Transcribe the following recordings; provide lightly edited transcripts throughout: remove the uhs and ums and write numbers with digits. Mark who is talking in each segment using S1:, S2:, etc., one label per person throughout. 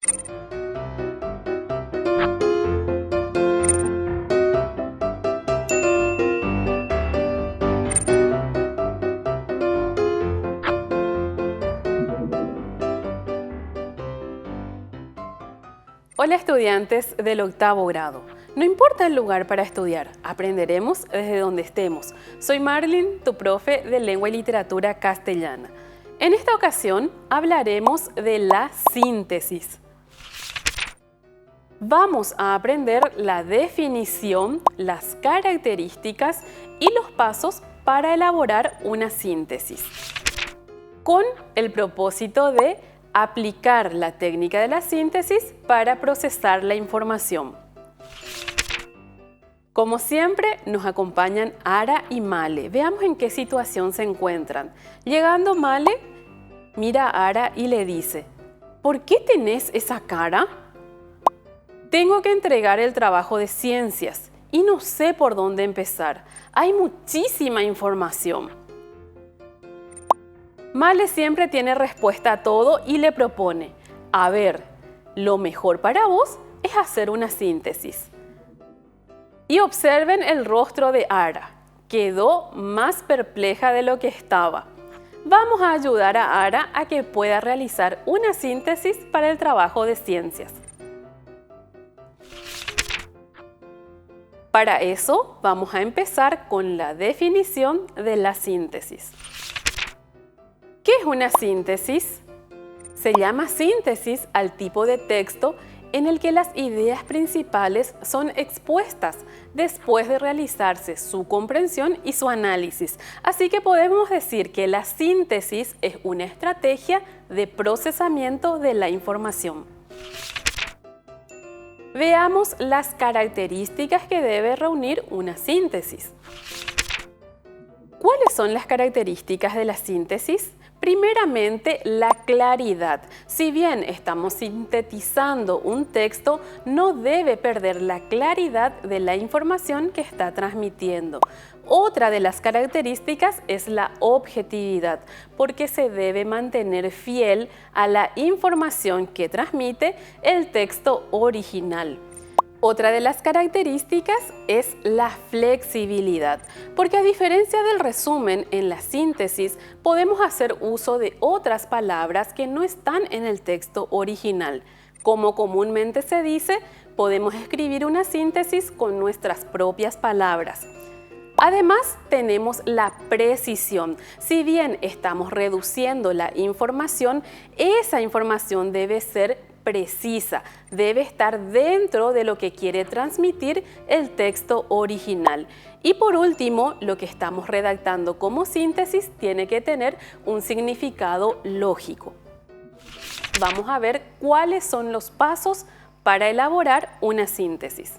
S1: Hola estudiantes del octavo grado. No importa el lugar para estudiar, aprenderemos desde donde estemos. Soy Marlene, tu profe de Lengua y Literatura Castellana. En esta ocasión hablaremos de la síntesis. Vamos a aprender la definición, las características y los pasos para elaborar una síntesis, con el propósito de aplicar la técnica de la síntesis para procesar la información. Como siempre, nos acompañan Ara y Male. Veamos en qué situación se encuentran. Llegando Male, mira a Ara y le dice: ¿por qué tenés esa cara? Tengo que entregar el trabajo de ciencias y no sé por dónde empezar. Hay muchísima información. Male siempre tiene respuesta a todo y le propone: a ver, lo mejor para vos es hacer una síntesis. Y observen el rostro de Ara. Quedó más perpleja de lo que estaba. Vamos a ayudar a Ara a que pueda realizar una síntesis para el trabajo de ciencias. Para eso, vamos a empezar con la definición de la síntesis. ¿Qué es una síntesis? Se llama síntesis al tipo de texto en el que las ideas principales son expuestas después de realizarse su comprensión y su análisis. Así que podemos decir que la síntesis es una estrategia de procesamiento de la información. Veamos las características que debe reunir una síntesis. ¿Cuáles son las características de la síntesis? Primeramente, la claridad. Si bien estamos sintetizando un texto, no debe perder la claridad de la información que está transmitiendo. Otra de las características es la objetividad, porque se debe mantener fiel a la información que transmite el texto original. Otra de las características es la flexibilidad, porque a diferencia del resumen, en la síntesis podemos hacer uso de otras palabras que no están en el texto original. Como comúnmente se dice, podemos escribir una síntesis con nuestras propias palabras. Además, tenemos la precisión. Si bien estamos reduciendo la información, esa información debe ser precisa, debe estar dentro de lo que quiere transmitir el texto original. Y por último, lo que estamos redactando como síntesis tiene que tener un significado lógico. Vamos a ver cuáles son los pasos para elaborar una síntesis.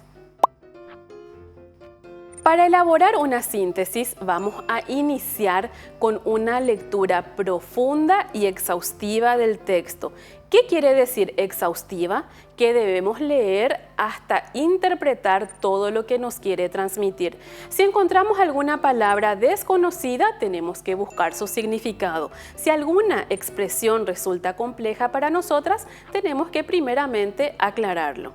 S1: Para elaborar una síntesis vamos a iniciar con una lectura profunda y exhaustiva del texto. ¿Qué quiere decir exhaustiva? Que debemos leer hasta interpretar todo lo que nos quiere transmitir. Si encontramos alguna palabra desconocida, tenemos que buscar su significado. Si alguna expresión resulta compleja para nosotras, tenemos que primeramente aclararlo.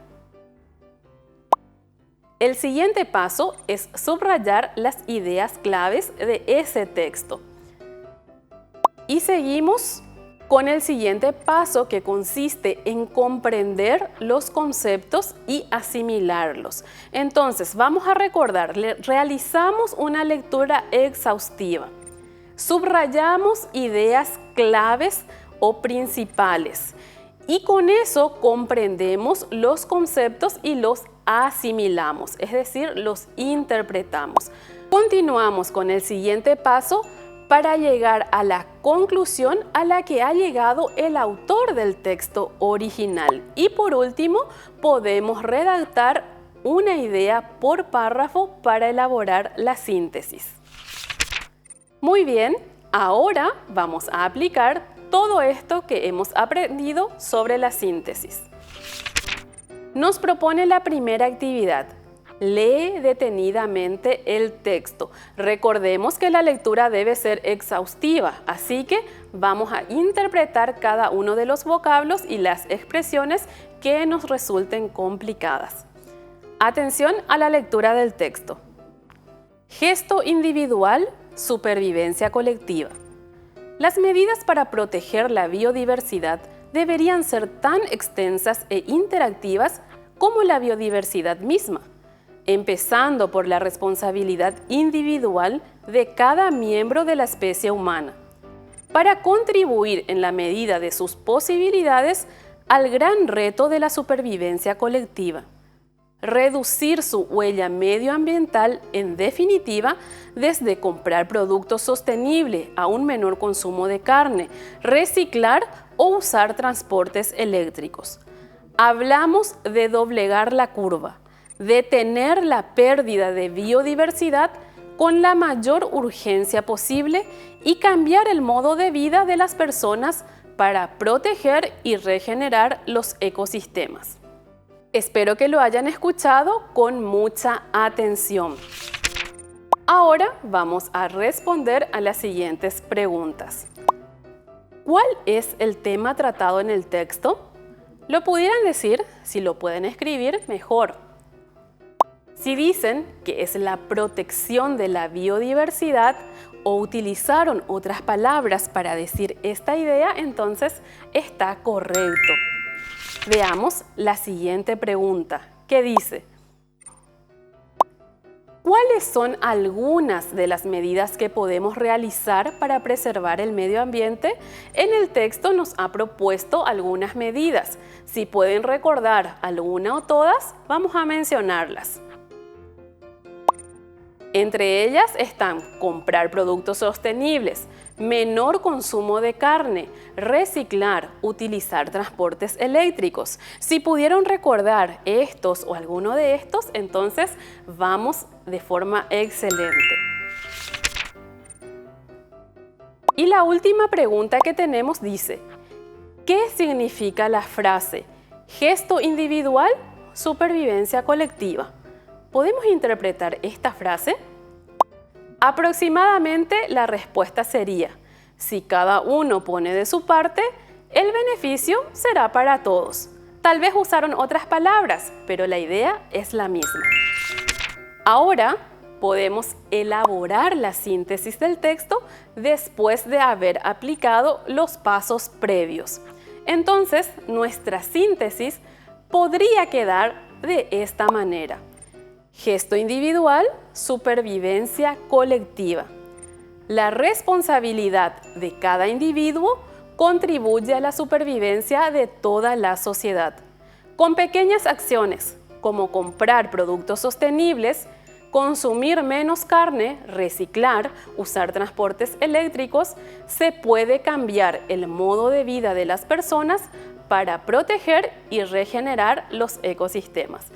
S1: El siguiente paso es subrayar las ideas claves de ese texto. Y seguimos con el siguiente paso, que consiste en comprender los conceptos y asimilarlos. Entonces, vamos a recordar, realizamos una lectura exhaustiva. Subrayamos ideas claves o principales. Y con eso comprendemos los conceptos y los asimilamos, es decir, los interpretamos. Continuamos con el siguiente paso para llegar a la conclusión a la que ha llegado el autor del texto original. Y por último, podemos redactar una idea por párrafo para elaborar la síntesis. Muy bien, ahora vamos a aplicar todo esto que hemos aprendido sobre la síntesis. Nos propone la primera actividad: Lee detenidamente el texto. Recordemos que la lectura debe ser exhaustiva, así que vamos a interpretar cada uno de los vocablos y las expresiones que nos resulten complicadas. Atención a la lectura del texto. Gesto individual, supervivencia colectiva. Las medidas para proteger la biodiversidad deberían ser tan extensas e interactivas como la biodiversidad misma, empezando por la responsabilidad individual de cada miembro de la especie humana, para contribuir en la medida de sus posibilidades al gran reto de la supervivencia colectiva. Reducir su huella medioambiental, en definitiva, desde comprar productos sostenibles a un menor consumo de carne, reciclar o usar transportes eléctricos. Hablamos de doblegar la curva, detener la pérdida de biodiversidad con la mayor urgencia posible y cambiar el modo de vida de las personas para proteger y regenerar los ecosistemas. Espero que lo hayan escuchado con mucha atención. Ahora vamos a responder a las siguientes preguntas. ¿Cuál es el tema tratado en el texto? ¿Lo pudieran decir? Si lo pueden escribir, mejor. Si dicen que es la protección de la biodiversidad o utilizaron otras palabras para decir esta idea, entonces está correcto. Veamos la siguiente pregunta, que dice: ¿cuáles son algunas de las medidas que podemos realizar para preservar el medio ambiente? En el texto nos ha propuesto algunas medidas. Si pueden recordar alguna o todas, vamos a mencionarlas. Entre ellas están comprar productos sostenibles, menor consumo de carne, reciclar, utilizar transportes eléctricos. Si pudieron recordar estos o alguno de estos, entonces vamos de forma excelente. Y la última pregunta que tenemos dice: ¿qué significa la frase gesto individual, supervivencia colectiva? ¿Podemos interpretar esta frase? Aproximadamente la respuesta sería: si cada uno pone de su parte, el beneficio será para todos. Tal vez usaron otras palabras, pero la idea es la misma. Ahora podemos elaborar la síntesis del texto después de haber aplicado los pasos previos. Entonces, nuestra síntesis podría quedar de esta manera: gesto individual, supervivencia colectiva. La responsabilidad de cada individuo contribuye a la supervivencia de toda la sociedad. Con pequeñas acciones, como comprar productos sostenibles, consumir menos carne, reciclar, usar transportes eléctricos, se puede cambiar el modo de vida de las personas para proteger y regenerar los ecosistemas.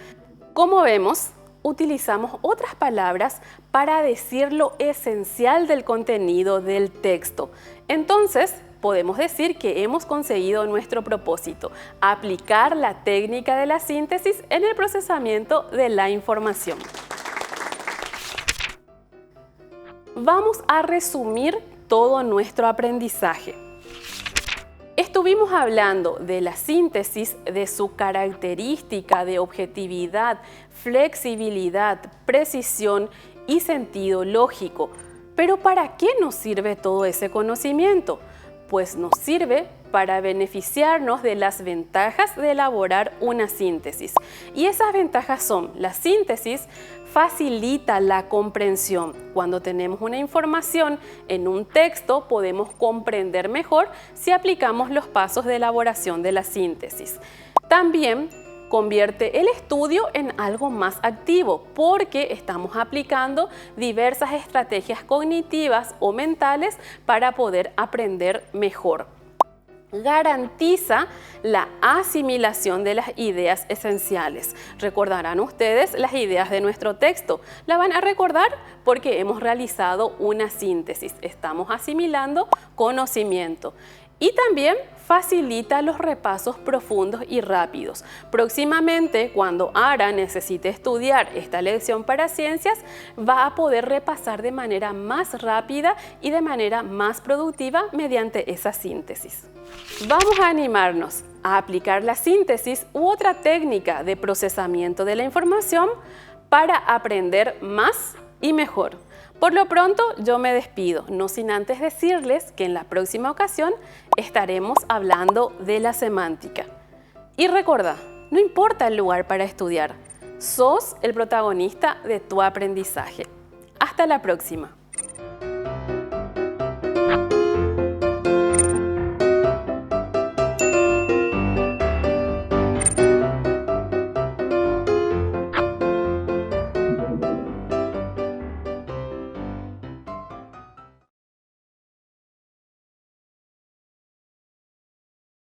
S1: Como vemos, utilizamos otras palabras para decir lo esencial del contenido del texto. Entonces, podemos decir que hemos conseguido nuestro propósito: aplicar la técnica de la síntesis en el procesamiento de la información. Vamos a resumir todo nuestro aprendizaje. Estuvimos hablando de la síntesis, de su característica de objetividad, flexibilidad, precisión y sentido lógico. Pero ¿para qué nos sirve todo ese conocimiento? Pues nos sirve para beneficiarnos de las ventajas de elaborar una síntesis. Y esas ventajas son: la síntesis facilita la comprensión. Cuando tenemos una información en un texto, podemos comprender mejor si aplicamos los pasos de elaboración de la síntesis. También convierte el estudio en algo más activo, porque estamos aplicando diversas estrategias cognitivas o mentales para poder aprender mejor. Garantiza la asimilación de las ideas esenciales. Recordarán ustedes las ideas de nuestro texto. La van a recordar porque hemos realizado una síntesis. Estamos asimilando conocimiento. Y también facilita los repasos profundos y rápidos. Próximamente, cuando Ara necesite estudiar esta lección para ciencias, va a poder repasar de manera más rápida y de manera más productiva mediante esa síntesis. Vamos a animarnos a aplicar la síntesis u otra técnica de procesamiento de la información para aprender más y mejor. Por lo pronto, yo me despido, no sin antes decirles que en la próxima ocasión estaremos hablando de la semántica. Y recuerda, no importa el lugar para estudiar, sos el protagonista de tu aprendizaje. Hasta la próxima.